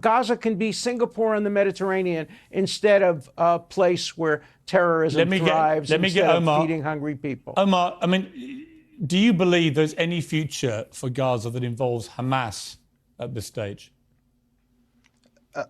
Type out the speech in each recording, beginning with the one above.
Gaza can be Singapore in the Mediterranean instead of a place where terrorism thrives instead of feeding hungry people. Omar, I mean, do you believe there's any future for Gaza that involves Hamas at this stage?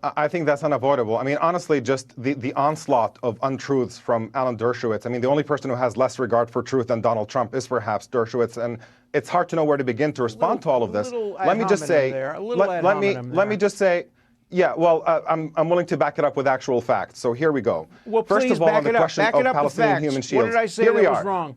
I think that's unavoidable. I mean, honestly, just the onslaught of untruths from Alan Dershowitz. I mean, the only person who has less regard for truth than Donald Trump is perhaps Dershowitz, and it's hard to know where to begin to respond to all of this. Let me just say, let me just say, yeah, well, I'm willing to back it up with actual facts. So here we go. Well, first of all, on the question of Palestinian human shields, what did I say here we that are. was wrong?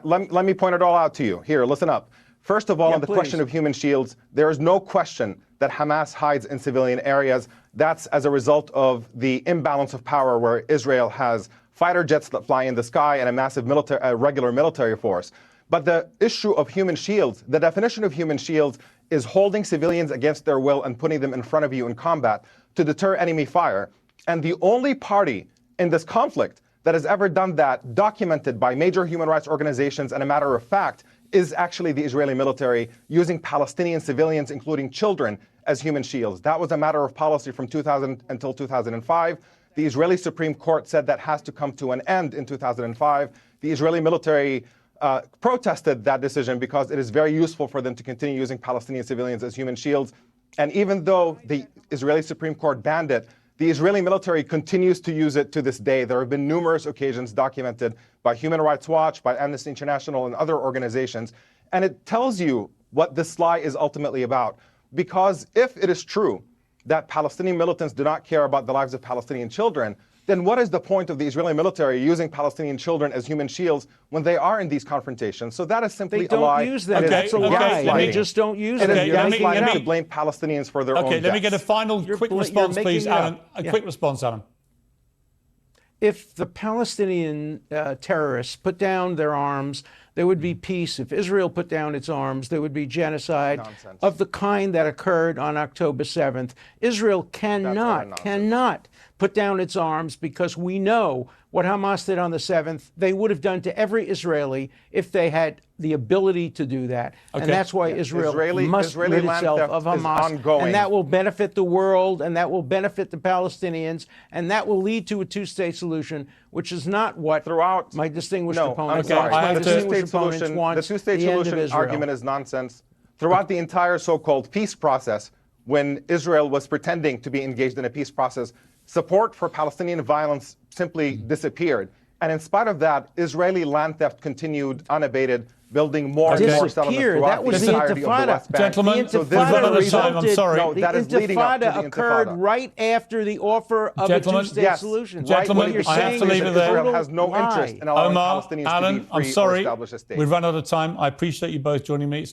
Let me point it all out to you. Here, listen up. First of all, on the question of human shields, there is no question that Hamas hides in civilian areas. That's as a result of the imbalance of power where Israel has fighter jets that fly in the sky and a massive regular military force. But the issue of human shields, the definition of human shields is holding civilians against their will and putting them in front of you in combat to deter enemy fire. And the only party in this conflict that has ever done that, documented by major human rights organizations and a matter of fact, is actually the Israeli military using Palestinian civilians, including children, as human shields. That was a matter of policy from 2000 until 2005. The Israeli Supreme Court said that has to come to an end in 2005. The Israeli military protested that decision because it is very useful for them to continue using Palestinian civilians as human shields. And even though the Israeli Supreme Court banned it, the Israeli military continues to use it to this day. There have been numerous occasions documented by Human Rights Watch, by Amnesty International, and other organizations. And it tells you what this lie is ultimately about. Because if it is true that Palestinian militants do not care about the lives of Palestinian children, then what is the point of the Israeli military using Palestinian children as human shields when they are in these confrontations? So that is simply a lie. They don't use them. That's a lie. They just don't use them. It is gaslighting to blame Palestinians for their own deaths. Okay, let me get a final quick response, please, Alan. A quick response, Alan. If the Palestinian terrorists put down their arms, there would be peace. If Israel put down its arms, there would be genocide of the kind that occurred on October 7th. Israel cannot put down its arms because we know what Hamas did on the 7th. They would have done to every Israeli if they had the ability to do that. Okay. And that's why Israel must rid itself of Hamas. And that will benefit the world, and that will benefit the Palestinians, and that will lead to a two-state solution, which is not what my distinguished opponents want. My distinguished opponents want the two-state solution argument is nonsense. Throughout the entire so-called peace process, when Israel was pretending to be engaged in a peace process, support for Palestinian violence simply disappeared. And in spite of that, Israeli land theft continued unabated, building more and more settlements throughout the entirety of the West Bank. Gentlemen, so this is another time. I'm sorry. No, that is leading up to the Intifada. Occurred right after the offer of a two-state solution. Gentlemen, I have to leave it there. Israel has no interest in allowing Palestinians to be free or establish a state. We've run out of time. I appreciate you both joining me.